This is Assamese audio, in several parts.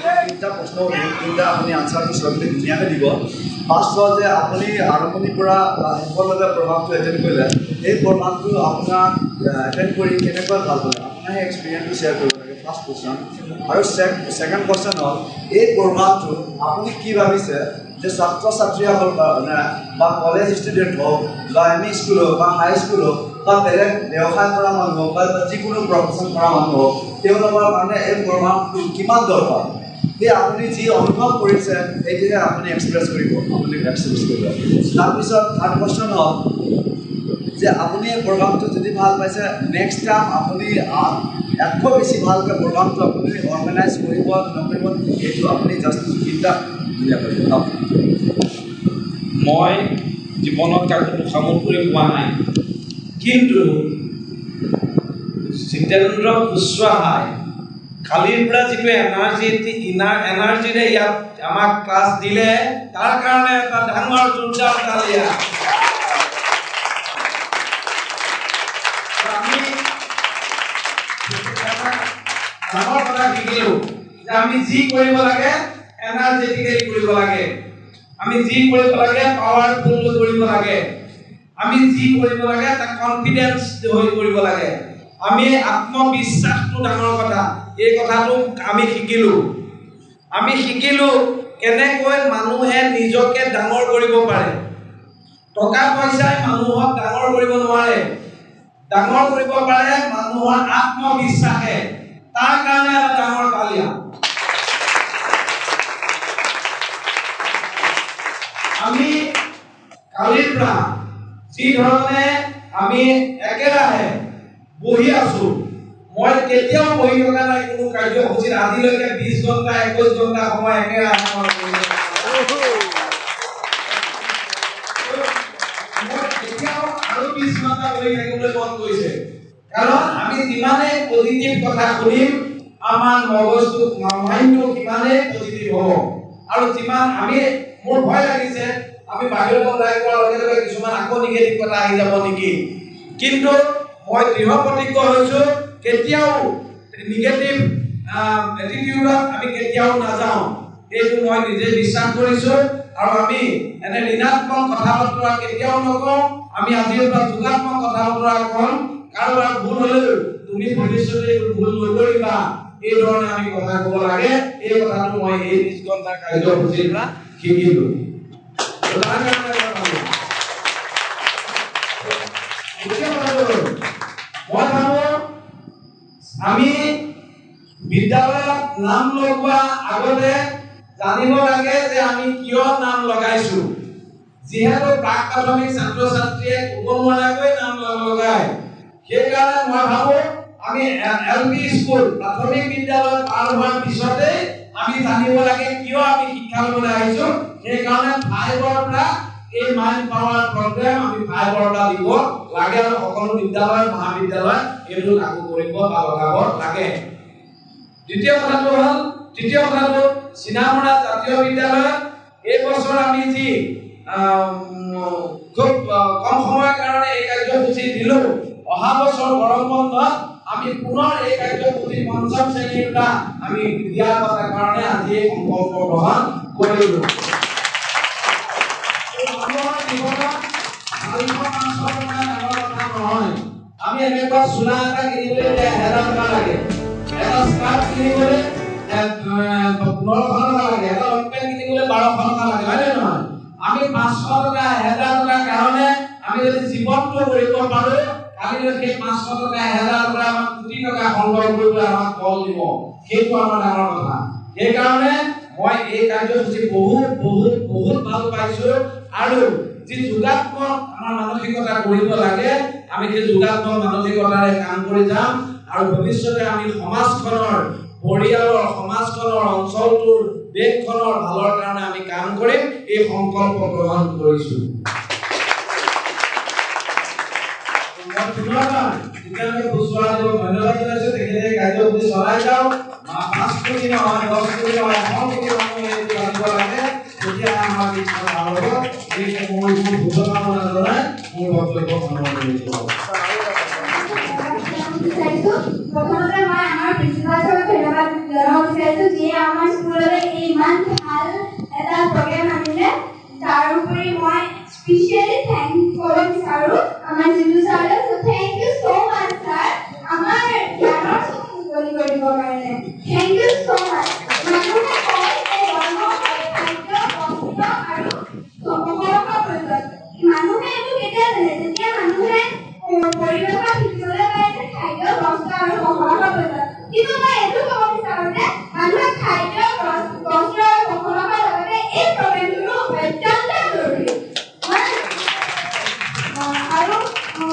তিনিটা প্ৰশ্ন তিনিটা আপুনি আনচাৰটো চবতে ধুনীয়াকৈ দিব। ফাৰ্ষ্ট হ'ল যে আপুনি আৰম্ভণিৰ পৰা শেষলৈকে প্ৰগ্ৰামটো এটেণ্ড কৰিলে, এই প্ৰগ্ৰামটো আপোনাক এটেণ্ড কৰি কেনেকুৱা ভাল পালে, আপোনাৰ সেই এক্সপিৰিয়েঞ্চটো শ্বেয়াৰ কৰিব লাগে, ফাৰ্ষ্ট কুৱেশ্যন। আৰু ছেকেণ্ড কুৱেশ্যন হ'ল এই প্ৰগ্ৰামটো আপুনি কি ভাবিছে যে ছাত্ৰ ছাত্ৰীসকলৰ কাৰণে বা কলেজ ষ্টুডেণ্ট হওক বা এম ই স্কুল হওক বা হাই স্কুল হওক বা বেলেগ ব্যৱসায় কৰা মানুহ হওক বা যিকোনো প্ৰফেশ্যন কৰা মানুহ হওক, তেওঁলোকৰ কাৰণে এই প্ৰগ্ৰামটো কিমান দৰকাৰ, সেই আপুনি যি অনুভৱ কৰিছে সেইটোহে আপুনি এক্সপ্ৰেছ কৰিব, আপুনি এক্সপ্ৰেছ কৰিব। তাৰপিছত থাৰ্ড কুৱেশ্যন হ'ল যে আপুনি এই প্ৰগ্ৰামটো যদি ভাল পাইছে, নেক্সট টাইম আপুনি এতকৈ বেছি ভালকৈ প্ৰগ্ৰামটো আপুনি অৰ্গেনাইজ কৰিব নকৰিব, এইটো আপুনি জাষ্ট চিন্তা ধুনীয়াকৈ কৰিব। মই জীৱনত কাকো সামোৰ কৰি পোৱা নাই, কিন্তু জিতেন্দ্ৰ কুশৱাহাই কালিৰ পৰা যিটো এনাৰ্জিৰে ইয়াত আমাক ক্লাছ দিলে, তাৰ কাৰণে এটা ডাঙৰ জোৰদাৰ তালিয়া। আমি ডাঙৰ কথা শিকিলোঁ যে আমি যি কৰিব লাগে এনাৰ্জেটিকেলি কৰিব লাগে, আমি যি কৰিব লাগে পাৱাৰফুল কৰিব লাগে, আমি যি কৰিব লাগে তাক কনফিডেন্স হৈ কৰিব লাগে, আমি আত্মবিশ্বাসটো ডাঙৰ কথা। এই কথাটো আমি শিকিলোঁ। আমি শিকিলোঁ কেনেকৈ মানুহে নিজকে ডাঙৰ কৰিব পাৰে। টকা পইচাই মানুহক ডাঙৰ কৰিব নোৱাৰে, ডাঙৰ কৰিব পাৰে মানুহৰ আত্মবিশ্বাসে। তাৰ কাৰণে এটা ডাঙৰ তালিয়া। আমি কালিৰ পৰা যি ধৰণে আমি একেৰাহে বহি আছো, মই কেতিয়াও বহি থকা নাই কোনো কাৰ্যসূচীত, আজিলৈকে 20 ঘণ্টা 21 ঘণ্টা সময় একেৰাহে মই কেতিয়াও আৰু 20 ঘণ্টা বহি থাকিবলৈ মন গৈছে। কাৰণ আমি যিমানে পজিটিভ কথা শুনিম, আমাৰ মগজটো মাইণ্ডটো সিমানে পজিটিভ হ'ব। আৰু যিমান মোৰ ভয় লাগিছে আমি বাহিৰত ওলাই যোৱাৰ লগে লগে কিছুমান আকৌ নিগেটিভ কথা আহি যাব নেকি, কিন্তু মই দৃঢ় প্ৰতিজ্ঞ হৈছোঁ কেতিয়াও নিগেটিভ এটিটিউডত আমি কেতিয়াও নাযাওঁ, এইটো মই নিজে বিশ্বাস কৰিছোঁ। আৰু আমি এনে ঋণাত্মক কথা বতৰা কেতিয়াও নকওঁ, আমি আজিৰ পৰা যোগাত্মক কথা বতৰা কম। কাৰোবাৰ ভুল হ'লেও তুমি ভৱিষ্যতে ভুল নকৰিবা, এই ধৰণে আমি কথা ক'ব লাগে। এই কথাটো মই এই 20 ঘণ্টাৰ কাৰ্যসূচীৰ পৰা শিকিলোঁ। মই ভাবোঁ আমি বিদ্যালয়ত নাম লগোৱা আগতে জানিব লাগে যে আমি কিয় নাম লগাইছোঁ। যিহেতু প্ৰাক প্ৰাথমিক ছাত্ৰ ছাত্ৰীয়ে ক'ব নোৱাৰাকৈ নাম লগায়, সেইকাৰণে মই ভাবোঁ আমি LP স্কুল প্ৰাথমিক বিদ্যালয় পাৰ হোৱাৰ পিছতে আমি জানিব লাগে কিয় আমি শিক্ষা ল'বলৈ আহিছোঁ। সেইকাৰণে 5ৰ পৰা এই মাইণ্ড পাৱাৰ প্ৰগ্ৰেম আমি 5ৰ পৰা দিব লাগে আৰু সকলো বিদ্যালয় মহাবিদ্যালয় এইটো লাগু কৰিব বা লগাব লাগে। তৃতীয় কথাটো চিনামৰা জাতীয় বিদ্যালয়ত এই বছৰ আমি যি খুব কম সময়ৰ কাৰণে এই কাৰ্যসূচী দিলোঁ, অহা বছৰ গৰম বন্ধত আমি পুনৰ এই কাৰ্যসূচী 5ম শ্ৰেণীৰ পৰা আমি দিয়াৰ কাৰণে আজি এই সংকল্প গ্ৰহণ কৰিলোঁ। আমি এনেকুৱা চোলা এটা কিনিবলৈ 1000 টকা লাগে, এটা স্কাৰ্ফ কিনিবলৈ 1500 টকা লাগে, এটা লং পেণ্ট কিনিবলৈ 1200 টকা লাগে, হয় নে নহয়? আমি 500 টকা 1000 টকাৰ কাৰণে আমি যদি জীৱনটো কৰিব পাৰোঁ, কালিলৈ সেই 500 টকা 1000 টকা আমাক কোটি টকা সংগ্ৰহ কৰিবলৈ আমাক বল দিব, সেইটো আমাৰ ডাঙৰ কথা। সেইকাৰণে মই এই কাৰ্যসূচী বহুত ভাল পাইছোঁ। আৰু যি যোগাত্মক আমাৰ মানসিকতা কৰিব লাগে, আমি সেই যোগাত্মক মানসিকতাৰে কাম কৰি যাম। আৰু ভৱিষ্যতে আমি সমাজখনৰ, পৰিয়ালৰ, সমাজখনৰ, অঞ্চলটোৰ, দেশখনৰ ভালৰ কাৰণে আমি কাম কৰিম, এই সংকল্প গ্ৰহণ কৰিছোঁ। মই পুনৰবাৰ জিতেন্দ্ৰ কুশৱাহাক ধন্যবাদ জনাইছোঁ। তেখেতে কাৰ্যসূচী চলাই যাওক, 5 কোটি নহয়, 10 কোটি নহয়, 100 কোটি মানুহে এইটো জানিব লাগে, তেতিয়া আমাৰ দেশখন ভাল হ'ব। এই মোৰ শুভকামনা জনাই মোৰ বক্তব্য সামৰণি মাৰিছোঁ। প্ৰথমতে মই আমাৰ প্ৰিন্সিপাল ছাৰক ধন্যবাদ জনাব বিচাৰিছোঁ। যিয়ে আমাৰ স্কুললৈ ইমান ভাল এটা প্ৰগ্ৰেম আনিলে তাৰোপৰি মই স্পেচিয়েলি থেংক কৰিব বিচাৰোঁ আমাৰ জিতু ছাৰক so thank you so much sir আমাৰ জ্ঞানৰ চকু মুকলি কৰি দিবৰ কাৰণে thank you so much মানুহে কয় যে জন্মৰ খাদ্য বস্ত্ৰ আৰু সফলতাৰ প্ৰয়োজন মানুহে এইটো কেতিয়া জানে যেতিয়া মানুহে পৰিৱেশত শিকিবলৈ পায় যে খাদ্য বস্ত্ৰ আৰু সফলতাৰ প্ৰয়োজন কিন্তু মই এইটো ক'ব বিচাৰোঁ যে মানুহে খাদ্য বস্ত্ৰ আৰু সফলতাৰ লগতে এই প্ৰগ্ৰেমটো অত্যন্ত জৰুৰী আৰু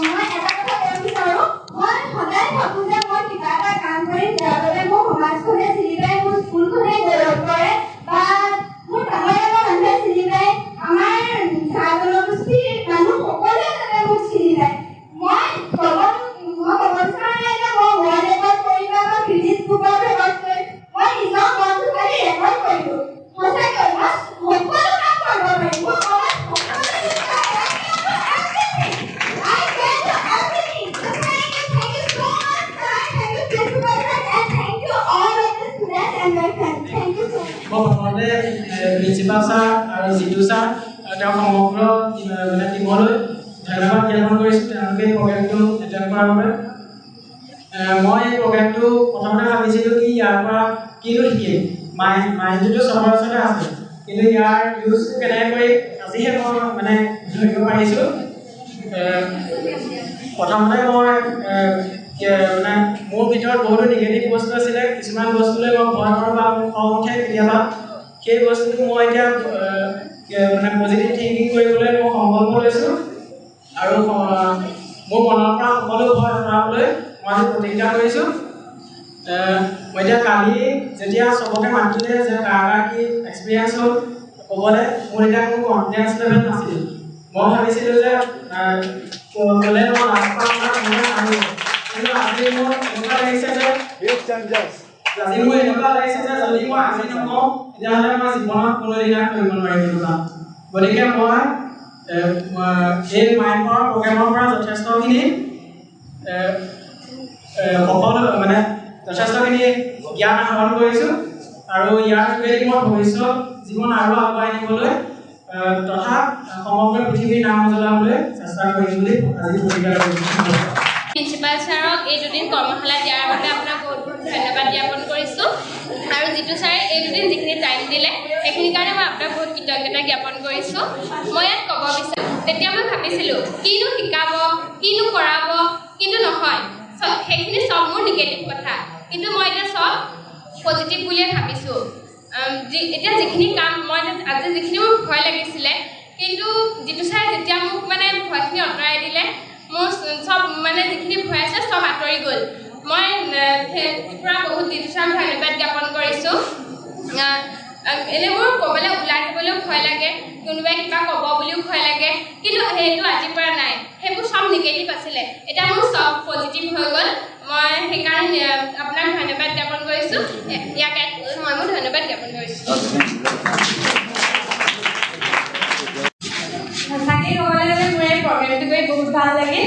মই এটা কথা ক'ব বিচাৰোঁ মই সদায় ভাবোঁ যে মই কিবা এটা কাম কৰিম যাৰ বাবে মোৰ সমাজখনে চিনি পায় মোৰ স্কুলখনে গৌৰৱ কৰে বা মোৰ ডাঙৰ ডাঙৰ মানুহে চিনি পায় আমাৰ চাহ জনগোষ্ঠীৰ মানুহ সকলোৱে যাতে মোক চিনি পায় মই ক'ব বিচাৰা নাই যে মই ৱৰ্ল্ড ৰেকৰ্ড কৰিম বা মই গিনিজ বুকত ৰেকৰ্ড কৰিম মই নিজৰ মনটো খালি ৰেকৰ্ড কৰিলোঁ সঁচাকৈ মই সকলো কাম কৰিব পাৰিম মোৰ সমাজ প্ৰথমতে প্ৰিন্সিপাল ছাৰ আৰু জিতু ছাৰ তেওঁ সমগ্ৰ মানে টিমলৈ ধন্যবাদ জ্ঞাপন কৰিছোঁ তেওঁলোকে এই প্ৰগ্ৰেমটো এটেণ্ড কৰাৰ বাবে মই এই প্ৰগ্ৰেমটো প্ৰথমতে ভাবিছিলোঁ কি ইয়াৰ পৰা কিনো শিকিম মাইণ্ডটোতো চবৰ ওচৰতে আছে কিন্তু ইয়াৰ ইউজটো কেনেকৈ কৰি আজিহে মই মানে ধৰিব পাৰিছোঁ প্ৰথমতে মই মানে মোৰ ভিতৰত বহুতো নিগেটিভ বস্তু আছিলে কিছুমান বস্তুলৈ মই ভয় কৰোঁ বা মোৰ খং উঠে কেতিয়াবা সেই বস্তুটো মই এতিয়া মানে পজিটিভ থিংকিং কৰিবলৈ মই সংকল্প লৈছোঁ আৰু মোৰ মনৰ পৰা সকলো ভয় আঁতৰাবলৈ মই আজি প্ৰতিজ্ঞা কৰিছোঁ মই এতিয়া কালি যেতিয়া চবকে মাতিলে যে কাৰ কি এক্সপিৰিয়েঞ্চ হ'ল ক'বলৈ মোৰ এতিয়া কোনো কনফিডেঞ্চ লেভেল নাছিল মই ভাবিছিলোঁ যে ক'লে মই লাজ পাম না মই নোৱাৰিম কিন্তু আজি মোৰ এনেকুৱা লাগিছে যে আজি মোৰ এনেকুৱা লাগিছে যে যদি মই আজি নকওঁ তেতিয়াহ'লে মই জীৱনত কোনোদিনা কৰিব নোৱাৰিম এইটো কাম গতিকে মই এই মাইণ্ড পাৱাৰ প্ৰগ্ৰেমৰ পৰা যথেষ্টখিনি সফল মানে যথেষ্টখিনি জ্ঞান আহৰণ কৰিছোঁ আৰু ইয়াৰ যোগেদি মই ভৱিষ্যত জীৱন আৰু আগুৱাই নিবলৈ তথা সমগ্ৰ পৃথিৱীৰ নাম উজ্বলাবলৈ চেষ্টা কৰিম বুলি আজি প্ৰতিজ্ঞা কৰিছোঁ প্ৰিন্সিপাল ছাৰক এই দুদিন কৰ্মশালা দিয়াৰ বাবে আপোনাক বহুত বহুত ধন্যবাদ জ্ঞাপন কৰিছোঁ আৰু জিতু ছাৰে এই দুদিন যিখিনি টাইম দিলে সেইখিনিৰ কাৰণে মই আপোনাক বহুত কৃতজ্ঞতা জ্ঞাপন কৰিছোঁ মই ইয়াত ক'ব বিচাৰোঁ তেতিয়া মই ভাবিছিলোঁ কিনো শিকাব কিনো কৰাব কিন্তু নহয় সেইখিনি চব মোৰ নিগেটিভ কথা কিন্তু মই এতিয়া চব পজিটিভ বুলিয়ে ভাবিছোঁ এতিয়া যিখিনি কাম মই আজি যিখিনি মোৰ ভয় লাগিছিলে কিন্তু জিতু ছাৰে যেতিয়া মোক মানে ভয়খিনি আঁতৰাই দিলে মোৰ চব মানে যিখিনি ভয় আছে চব আঁতৰি গ'ল মই পূৰা বহুত জিতু ছাৰক ধন্যবাদ জ্ঞাপন কৰিছোঁ এনেই মোৰ ক'বলৈ ওলাই যাবলৈও ভয় লাগে কোনোবাই কিবা ক'ব বুলিও ভয় লাগে কিন্তু সেইটো আজিৰ পৰা নাই সেইবোৰ চব নিগেটিভ আছিলে এতিয়া মোৰ চব পজিটিভ হৈ গ'ল মই সেইকাৰণে আপোনাক ধন্যবাদ জ্ঞাপন কৰিছোঁ ইয়াক মই মোৰ ধন্যবাদ জ্ঞাপন কৰিছোঁ সঁচাকৈ ক'বলৈ গ'লে মোৰ এই প্ৰগ্ৰেমটো কৰি বহুত ভাল লাগিল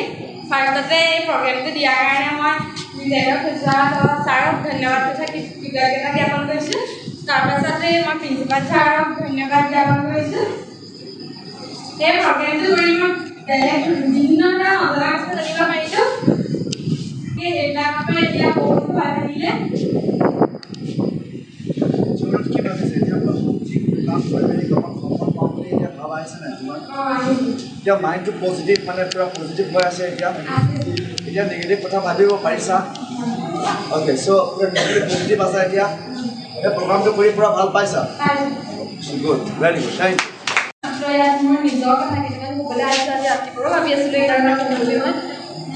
ফাৰ্ষ্টতে এই প্ৰগ্ৰেমটো দিয়াৰ কাৰণে মই বিজয়ক ছাৰক ধন্যবাদ তথা কৃতজ্ঞতা জ্ঞাপন কৰিছোঁ তাৰপাছতে মই প্ৰিন্সিপাল ছাৰক ধন্যবাদ জ্ঞাপন কৰিছোঁ এই প্ৰগ্ৰেমটো কৰি মই বেলেগ বিভিন্ন ধৰণৰ নজনা কথা জানিব পাৰিছোঁ সেইবিলাকৰ পৰা এতিয়া বহুত ভাল লাগিলে এতিয়া মাইণ্ডটো পজিটিভ মানে পূৰা পজিটিভ হৈ আছে এতিয়া নিগেটিভ কথা ভাবিব পাৰিছা অ'কে চ' পূৰা নিগেটিভ পজিটিভ আছে এতিয়া এই প্ৰগ্ৰামটো কৰি পূৰা ভাল পাইছা good very good thank you ইয়াত মোৰ নিজৰ কথা কেইটামান ক'বলৈ আহিছোঁ আজি ৰাতিপুৱাও ভাবি আছিলোঁ এই কাৰণে ক'বলৈ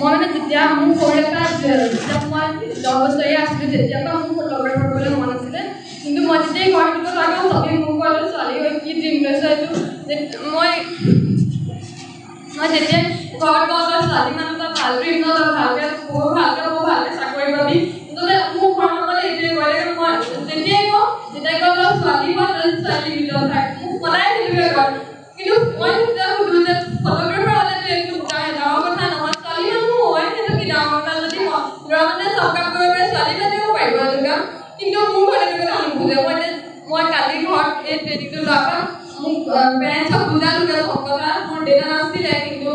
মই মানে যেতিয়া মোৰ সৰুৰে পৰা যেতিয়া মই 10 বছৰীয়া আছিলোঁ তেতিয়াৰ পৰা মোৰ ফটোগ্ৰাফাৰ হ'বলৈ মন আছিলে কিন্তু মই যেতিয়া ঘৰটো লাগেও চবেই মোক ক'লে ছোৱালী হৈ কি ড্ৰিম লৈছোঁ এইটো মই যেতিয়া ঘৰত কওঁ তই ছোৱালী মানুহ তই ভাল ড্ৰিম ন তই ভালকৈ পঢ় ভালকৈ চাকৰি পাবি কিন্তু মোৰ ঘৰৰ মানুহে এইটোৱে কয় মই যেতিয়াই কওঁ তই ছোৱালী হয় তই ছোৱালী ভিতৰত থাক মোক সদায় সেইটোৱে কয় কিন্তু মই যেতিয়া সুধোঁ যে ফটোগ্ৰাফাৰ হ'লেতো একো ডাঙৰ কথা নহয় ছোৱালী মানুহ হয় সেইটো কি ডাঙৰ কথা যদি ল'ৰা মানুহে চব কাম কৰিব পাৰে ছোৱালী মানুহেও পাৰিব সেইটো কাম কিন্তু মোৰ ঘৰত এইটো কথা নুবুজে এই ট্ৰেইনিংটো লোৱাৰ পৰা মোক পেৰেণ্টছক বুজালোঁ যে চব কথা মোৰ দেউতা নাছিলে কিন্তু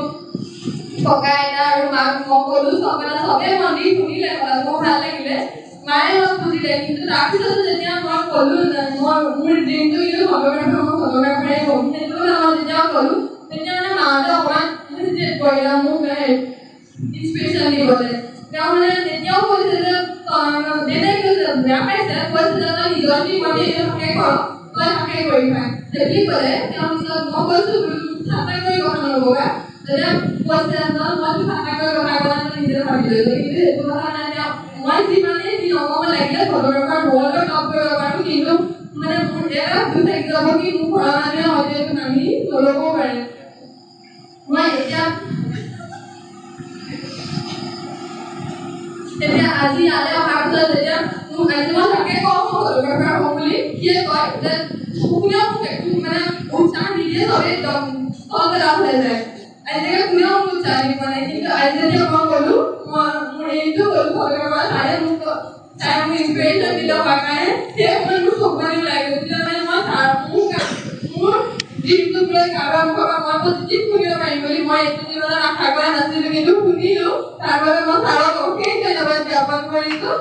ককা আইতা আৰু মাক মই ক'লোঁ চব কথা চবেই মন দি শুনিলে মোৰ ভাল লাগিলে মায়ে অলপ বুজিলে কিন্তু তাৰপিছত যেতিয়া মই ক'লোঁ মই মোৰ ড্ৰিমটো কিন্তু ফটোগ্ৰাফাৰ মই ফটোগ্ৰাফাৰে হ'ম সেইটো মই যেতিয়া ক'লোঁ তেতিয়া মানে মাহঁতে অকণমান হেজিটেট কৰিলে মোক ইনস্পিৰেশ্যন দিবলৈ তেওঁ মানে তেতিয়াও কৈছে যে দেউতাই কৈছে বেয়া পাইছে কৈছে যে তই নিজৰ জীৱনে এইটো থাকে কৰ তই থাকে কৰি পাই বুলি ক'লে তেওঁ পিছত মই কৈছোঁ ঠাট্টা কৰি কথা নক'বা তেতিয়া কৈছে মইতো ঠাট্টা কৰি কথা ক'লে মই নিজে ভাবি লৈছোঁ কিন্তু সেইটো কথা নাই তেওঁ মই যিমানে যি নক'ব লাগিলে ফটোগ্ৰাফাৰ ৱৰ্ল্ডৰ টপ কৰিব পাৰোঁ কিন্তু মানে মোৰ এটা ভুল থাকি যাব কি মোৰ ঘৰৰ মানুহে হয়তো এইটো নামি নল'ব পাৰে মই এতিয়া আজি ইয়ালৈ অহাৰ পিছত যেতিয়া মোক আজি মই তাকে কওঁ ফটোগ্ৰাফাৰ হ'ম বুলি সিয়ে কয় যে কোনেও মোক একো মানে উৎসাহ নিদিয়ে চবেই একদম তল পেলাব হৈ যায় আজিলৈকে কোনেও মোক উৎসাহ দিব নাই কিন্তু আজি যেতিয়া মই ক'লোঁ মই মোৰ এইটো ক'লোঁ ফটোগ্ৰাফাৰ চাই মোক ইনস্পিৰেশ্যন দিলে হোৱাৰ কাৰণে সেই সময়ত মোৰ চকু পানী ওলাই গৈছিলে মানে মই মোৰ ড্ৰিমটোক লৈ কাৰোবাৰ মুখৰ পৰা মই পজিটিভ শুনিব পাৰিম বুলি মই এইটো জীৱনত আশা কৰা নাছিলোঁ কিন্তু শুনিলোঁ তাৰ বাবে মই ছাৰক অশেষ ধন্যবাদ জ্ঞাপন কৰিছোঁ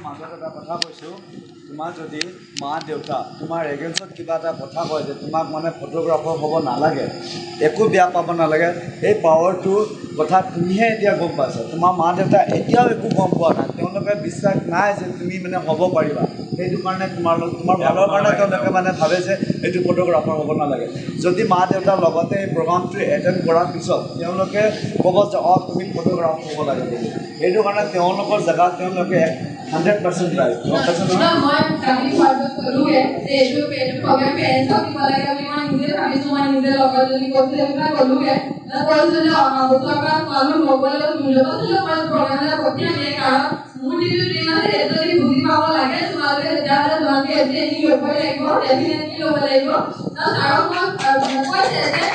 মাজত এটা কথা কৈছোঁ তোমাৰ যদি মা দেউতা তোমাৰ এগেইনষ্টত কিবা এটা কথা কয় যে তোমাক মানে ফটোগ্ৰাফাৰ হ'ব নালাগে একো বেয়া পাব নালাগে এই পাৱাৰটো কথা তুমিহে এতিয়া গম পাইছা তোমাৰ মা দেউতা এতিয়াও একো গম পোৱা নাই তেওঁলোকে বিশ্বাস নাই যে তুমি মানে হ'ব পাৰিবা সেইটো কাৰণে তোমাৰ ভালৰ কাৰণে তেওঁলোকে মানে ভাবে যে এইটো ফটোগ্ৰাফাৰ হ'ব নালাগে যদি মা দেউতাৰ লগতে এই প্ৰগ্ৰামটো এটেণ্ড কৰাৰ পিছত তেওঁলোকে ক'ব যে তুমি ফটোগ্ৰাফাৰ হ'ব লাগে বুলি সেইটো কাৰণে তেওঁলোকৰ জেগাত তেওঁলোকে 100% ৰাইট গম পাইছে নহয় মই কালি ঘৰত ক'লোঁগৈ যে এইটো প্ৰগ্ৰেম পেৰেণ্টছক দিব লাগে বুলি মই নিজে ভাবিছোঁ মই নিজে লগত যদি কৈছোঁ সেইবিলাক ক'লোঁগৈ কৈছোঁ যে অহা বছৰৰ পৰা তোমালোক নগ'লেও মূল্য পাইছিলোঁ মই প্ৰগ্ৰেম এটা পঠিয়ামেই কাৰণ মোৰ যিটো ড্ৰিম আছে সেইটো যদি বুজি পাব লাগে তোমালোকে তেতিয়াহ'লে তোমালোকে এতিয়া এদিন ল'বই লাগিব ডেফিনেটলি ল'ব লাগিব ছাৰক মই কৈছে যে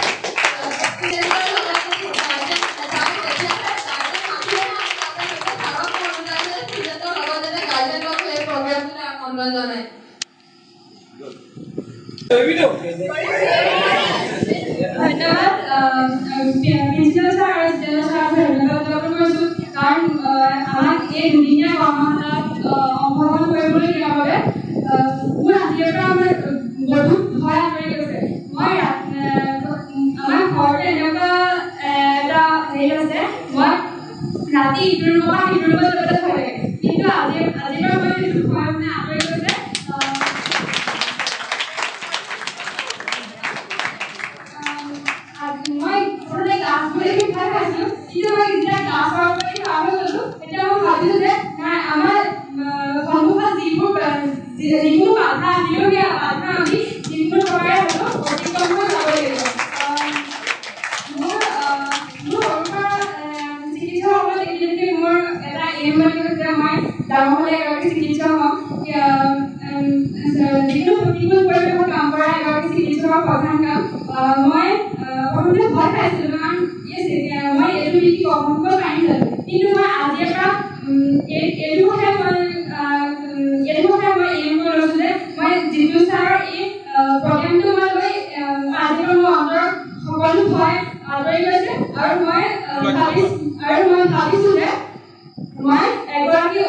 ধন্যবাদ প্ৰিন্সিপাল ছাৰ আৰু জেনেৰেল ছাৰক ধন্যবাদ জ্ঞাপন কৰিছোঁ কাৰণ আমাক এই দুদিনীয়া কৰ্মশালাত অংশগ্ৰহণ কৰিবলৈ দিয়াৰ বাবে মোৰ আজিৰ পৰা আমাৰ বহুত ভয় আঁতৰি গৈছে মই আমাৰ ঘৰতে এনেকুৱা এটা হেৰি আছে মই ৰাতি ইটোৰ ৰুমৰ পৰা সিটোৰ ৰুমত যাবলৈ ভয় লাগে কিন্তু আজিৰ পৰা মই সেইটো ভয় মানে আঁতৰি গৈছে মই প্ৰথমতে ক্লাছ কৰি ভয় খাইছিলোঁ কিন্তু মই যেতিয়া ক্লাছৰ পৰা পাৰ হৈ গ'লোঁ তেতিয়া মই ভাবিলোঁ যে নাই আমাৰ সন্মুখত যিকোনো বাধা আহিলেও সেই বাধা আমি যিকোনো প্ৰকাৰে হ'লেও অতিক্ৰম কৰি যাব লাগিব মোৰ সৰুৰ পৰা চিকিৎসক হ'ব দেখিলে মোৰ এটা এম বুলি কৈছে মই ডাঙৰ হ'লে এগৰাকী চিকিৎসক হ'ম যিকোনো প্ৰতিকূল পৰিৱেশত কাম কৰা এগৰাকী চিকিৎসকৰ প্ৰধান কাম মই প্ৰথমতে ভয় খাইছিলোঁ কাৰণ মই এইটো নীতি অসম্ভৱ পাৰিম জানো কিন্তু মই আজিৰ পৰা এইটো কথাই মই এম কৰি লৈছোঁ যে মই যিটো ছাৰৰ এই প্ৰগ্ৰেমটো মই লৈ আজিৰ পৰা মোৰ অন্তৰৰ সকলো ভয় আঁতৰি গৈছে আৰু মই ভাবিছোঁ যে মই এগৰাকী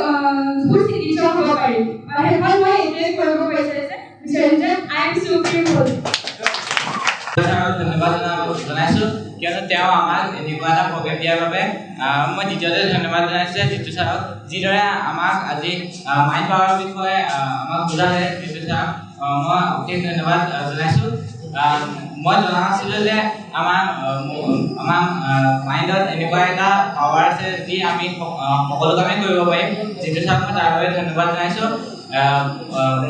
গুড চিকিৎসক হ'ব পাৰিম আৰু শেষত মই এইটোৱে কৰিব বিচাৰিছোঁ যে আই এম চুপিৰিয়ৰ ধন্যবাদ জনাইছোঁ কিয়নো তেওঁ আমাক এনেকুৱা এটা প্ৰগ্ৰেম দিয়াৰ বাবে মই দ্বিতীয়তে ধন্যবাদ জনাইছোঁ জিতু ছাৰক যিদৰে আমাক আজি মাইণ্ড পাৱাৰৰ বিষয়ে আমাক বুজালে জিতু ছাৰক মই অশেষ ধন্যবাদ জনাইছোঁ মই জনা নাছিলোঁ যে আমাৰ মাইণ্ডত এনেকুৱা এটা পাৱাৰ আছে যি আমি সকলো কামেই কৰিব পাৰিম জিতু ছাৰক মই তাৰ বাবে ধন্যবাদ জনাইছোঁ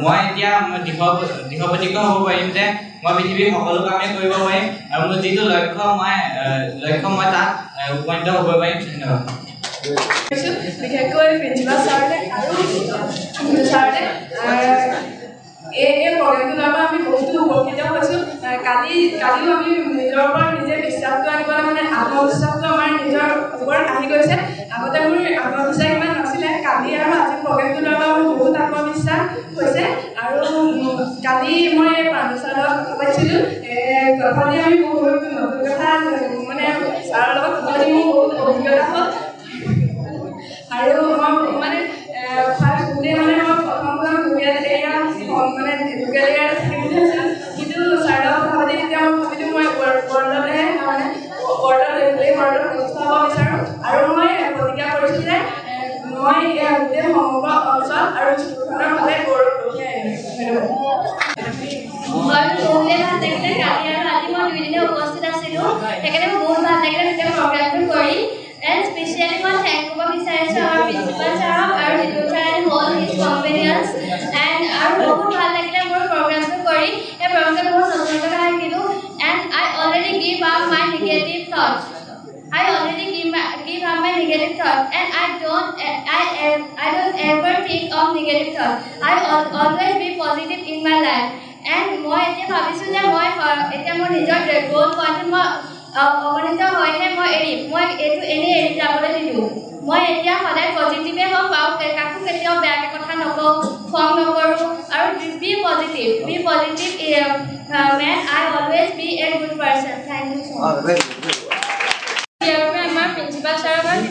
মই এতিয়া দৃঢ় প্ৰতিজ্ঞ হ'ব পাৰিম যে মই পৃথিৱীৰ সকলো কামেই কৰিব পাৰিম আৰু মোৰ যিটো লক্ষ্য মই তাত উপনীত হ'ব পাৰিম ধন্যবাদ বিশেষকৈ প্ৰিন্সিপাল ছাৰলে আৰু ছাৰলে এই প্ৰগ্ৰেমটো লোৱাৰ পৰা আমি বহুতো উপকৃত হৈছোঁ কালিও আমি নিজৰ ওপৰত নিজে বিশ্বাসটো আনিবলৈ মানে আত্মবিশ্বাসটো আমাৰ নিজৰ ওপৰত আহি গৈছে আগতে মোৰ আত্মবিশ্বাস ইমান নাছিলে কালি আৰু আজি প্ৰগ্ৰেমটো লোৱাৰ পৰা মোৰ বহুত আত্মবিশ্বাস হৈছে আৰু কালি মই পাণ্ডু ছাৰৰ লগত কথা পাতিছিলোঁ কথা পাতি আমি বহুত নতুন কথা মানে ছাৰৰ লগত কথা পাতি মোৰ বহুত অভিজ্ঞতা হ'ল আৰু মই মানে ফাৰ্ষ্ট গোটেই মানে মই প্ৰথম লোকেল এৰিয়া মানে লোকেল এৰিয়াত থাকিম বুলি ভাবিছিলোঁ কিন্তু ছাৰৰ লগত কথা পাতি তেতিয়া মই ভাবিলোঁ মই ৱৰ্ল্ডতে মানে ৱৰ্ল্ডত প্ৰতিষ্ঠা হ'ব বিচাৰোঁ আৰু মই প্ৰতিজ্ঞা কৰিছোঁ যে মই গোটেই সমগ্ৰ অঞ্চল আৰু স্কুলখনৰ ফালে গৌৰৱ কঢ়িয়াই আনিম। বহুতেই ভাল লাগিলে কালি আৰু আজি মই দুইদিনে উপস্থিত আছিলোঁ সেইকাৰণে মোৰ বহুত ভাল লাগিলে গোটেই প্ৰগ্ৰামটো কৰি এণ্ড স্পেচিয়েলি মই থেংক কৰিব বিচাৰিছোঁ আমাৰ প্ৰিন্সিপাল ছাৰক আৰু Jitu sir and whole his companions and আৰু বহুত ভাল লাগিলে মোৰ প্ৰগ্ৰামটো কৰি এই প্ৰগ্ৰামটো বহুত নতুন কথা শিকিলোঁ and I already give up my negative thoughts I already give up my negative thoughts and I don't ever think of negative thoughts. I always be positive in my life. And মই এতিয়া ভাবিছোঁ যে মই এতিয়া মোৰ নিজৰ গ'ল পইণ্টত মই অৱনীত হয়হে মই এৰিম মই এইটো এনেই এৰি যাবলৈ নিদিওঁ মই এতিয়া সদায় পজিটিভে হওক আৰু কাকো কেতিয়াও বেয়াকৈ কথা নকওঁ খং নকৰোঁ আৰু be positive man I always be a good person thank you so much ইয়াৰ বাবে আমাৰ প্ৰিন্সিপাল ছাৰক আৰু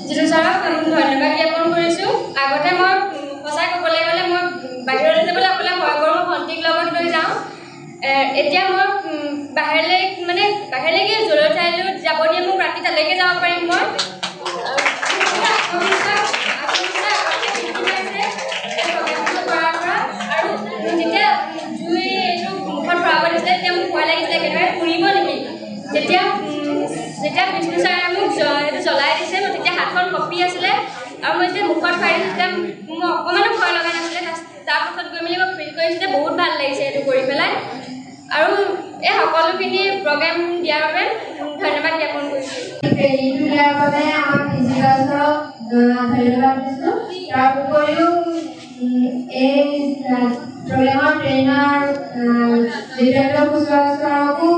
জিতু ছাৰক ধন্যবাদ জ্ঞাপন কৰিছোঁ আগতে মই সঁচাই ক'বলৈ গ'লে মই বাহিৰলৈ যাবলৈ অকলে ভয় কৰোঁ ভণ্টিক লগত লৈ যাওঁ এতিয়া মই বাহিৰলৈকে য'লৈ ঠাইলৈ যাব দিয়ে মোক ৰাতি তালৈকে যাব পাৰিম মই আৰু যেতিয়া জুই এইটো মুখত ভৰাব দিছিলে তেতিয়া মোক ভয় লাগিছিলে একেবাৰে পুৰিব নেকি যেতিয়া বিষ্ণু ছাৰে মোক এইটো জ্বলাই দিছে মই তেতিয়া হাতখন কঁপি আছিলে আৰু মই যেতিয়া মুখত ভৰাই দিছোঁ তেতিয়া মোৰ অকণমানো ভয় লগা নাছিলে তাৰপাছত গৈ মেলি মই ফিল কৰিছোঁ যে বহুত ভাল লাগিছে এইটো কৰি পেলাই আৰু এই সকলোখিনি প্ৰগ্ৰেম দিয়াৰ বাবে ধন্যবাদ জ্ঞাপন কৰিছোঁ ট্ৰেইনিংটো দিয়াৰ বাবে আমাৰ প্ৰিন্সিপাল ছাৰক ধন্যবাদ দিছোঁ তাৰ উপৰিও এই প্ৰগ্ৰেমৰ ট্ৰেইনাৰ জিতেন্দ্ৰ কুশৱাহা ছাৰকো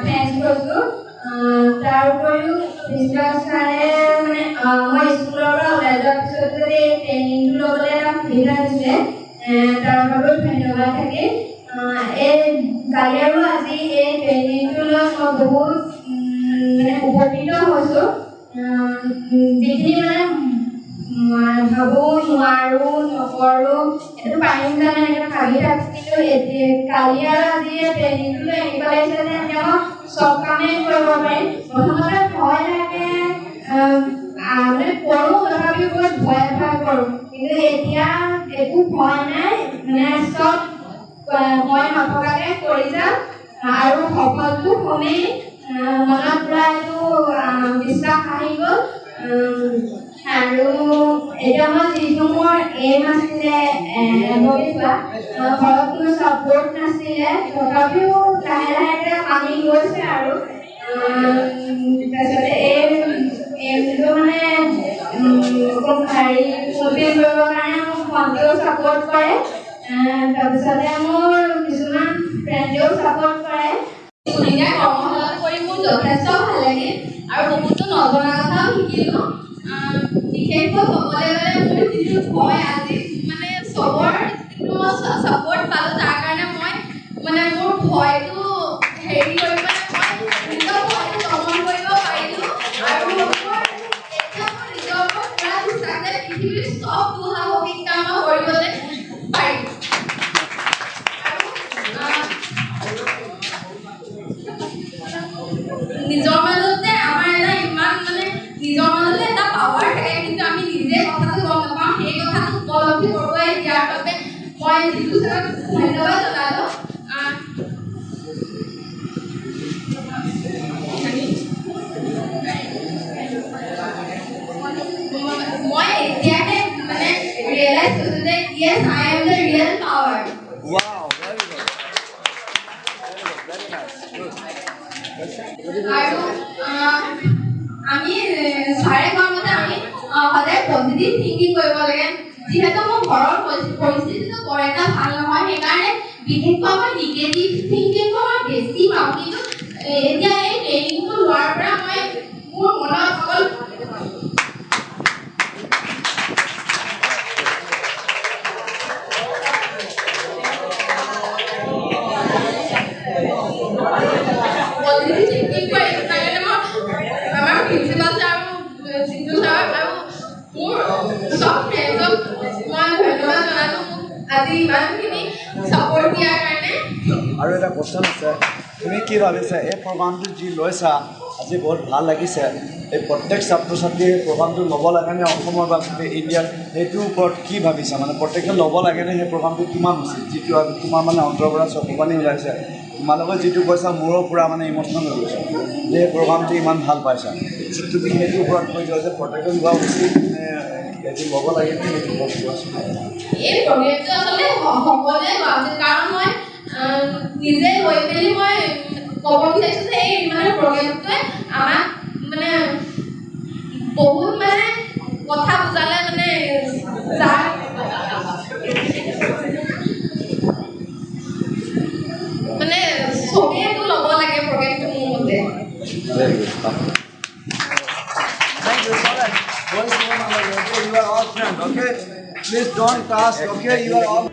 থেংকছ কৰিছোঁ তাৰ উপৰিও প্ৰিন্সিপাল ছাৰে মানে মই স্কুলৰ পৰা ওলাই যোৱাৰ পিছত যদি ট্ৰেইনিংটো ল'বলৈ এটা সুবিধা দিছিলে তাৰ বাবেও ধন্যবাদ থাকে এই কালি আৰু আজি এই ট্ৰেইনিংটো লৈ মই বহুত মানে উপকৃত হৈছোঁ যিখিনি মানে ভাবোঁ নোৱাৰোঁ নকৰোঁ এইটো পাৰিম জানে এনেকৈ ভাবি থাকোঁ কিন্তু কালি আৰু আজি ট্ৰেইনিংটো লৈ এনেকুৱা লাগিছে যে এতিয়া মই চব কামেই কৰিব পাৰিম প্ৰথমতে ভয় লাগে মানে কৰোঁ তথাপিও বহুত ভয় কৰোঁ কিন্তু এতিয়া একো ভয় নাই মানে চব মই নথকাকৈ কৰি যাম আৰু সফলটো হ'মেই মনত পূৰা এইটো বিশ্বাস আহি গ'ল আৰু এতিয়া মই যিটো মোৰ এইম আছিলে এমবি হোৱা ঘৰত কোনো ছাপোৰ্ট নাছিলে তথাপিও লাহে লাহেকৈ মানি গৈছে আৰু তাৰপিছতে এইমটো মানে হেৰি ফুলফিল কৰিবৰ কাৰণে মোক ভণ্টিও ছাপোৰ্ট কৰে তাৰপিছতে মোৰ কিছুমান ফ্ৰেণ্ডেও ছাপোৰ্ট কৰে কৰ্মশালা কৰি মোৰ যথেষ্ট ভাল লাগে আৰু বহুতো নজনা কথাও শিকিলোঁ বিশেষকৈ ক'বলৈ গ'লে মোৰ যিটো ভয় আজি মানে চবৰ যিটো মই ছাপোৰ্ট পালোঁ তাৰ কাৰণে মই মানে মোৰ ভয়টো হেৰি কৰি পেলাই মই নিজৰ ভয়টো দমন কৰিব পাৰিলোঁ আৰু মোৰ এতিয়া মোৰ নিজৰ ওপৰত পূৰা বিশ্বাস যে পৃথিৱীৰ চব দুঃসাহসিক কাম মই কৰিবলৈ পাৰিম নিজৰ মাজতে আমাৰ এটা ইমান মানে নিজৰ মাজতে এটা পাৱাৰ থাকে কিন্তু আমি নিজে কথাটো গম নাপাওঁ সেই কথাটো উপলব্ধি কৰোৱাই দিয়াৰ বাবে মই জিতু ছাৰক ধন্যবাদ জনালোঁ মই এতিয়াহে মানে ৰিয়েলাইজ কৰিছোঁ যে yes I am the real power আৰু আমি ছাৰে কোৱা মতে আমি সদায় পজিটিভ থিংকিং কৰিব লাগে যিহেতু মোৰ ঘৰৰ পৰিস্থিতিটো বৰ এটা ভাল নহয় সেইকাৰণে বিশেষকৈ মই নিগেটিভ থিংকিংটো মই বেছি পাওঁ কিন্তু এতিয়া এই ট্ৰেইনিংটো লোৱাৰ পৰা মই মোৰ মনত অকল আজি ইমানখিনি ছাপোৰ্ট দিয়াৰ কাৰণে। আৰু এটা কোৱেশ্যন আছে, তুমি কি ভাবিছা এই প্ৰগ্ৰামটো যি লৈছা আজি বহুত ভাল লাগিছে, এই প্ৰত্যেক ছাত্ৰ ছাত্ৰীয়ে এই প্ৰগ্ৰামটো ল'ব লাগেনে অসমৰ বা গোটেই ইণ্ডিয়াত, সেইটোৰ ওপৰত কি ভাবিছা? মানে প্ৰত্যেকে ল'ব লাগেনে সেই প্ৰগ্ৰামটো কিমান উচিত? যিটো তোমাৰ মানে অন্তৰৰ পৰা চকু পানী ওলাইছে, তোমালোকে যিটো কৈছা মোৰো পূৰা মানে ইম'চনেল হৈ গৈছে যে এই প্ৰগ্ৰামটো ইমান ভাল পাইছা, তুমি সেইটোৰ ওপৰত কৈ যোৱা যে প্ৰত্যেকে লোৱা উচিত নে এইটো ল'ব লাগে নে সেইটো ওপৰত কোৱাচোন। এই প্ৰগ্ৰেমটো আচলতে সকলোৱে লোৱা উচিত, কাৰণ মই নিজে লৈ মেলি মই ক'ব বিচাৰিছোঁ যে এই মানে প্ৰগ্ৰেমটোৱে আমাক মানে বহুত মানে কথা বুজালে, মানে যাৰ মানে চবেইটো ল'ব লাগে প্ৰগ্ৰেমটো মোৰ মতে। Very good. Thank you so much. Okay, you are all friends, okay? Please don't ask, okay? You are all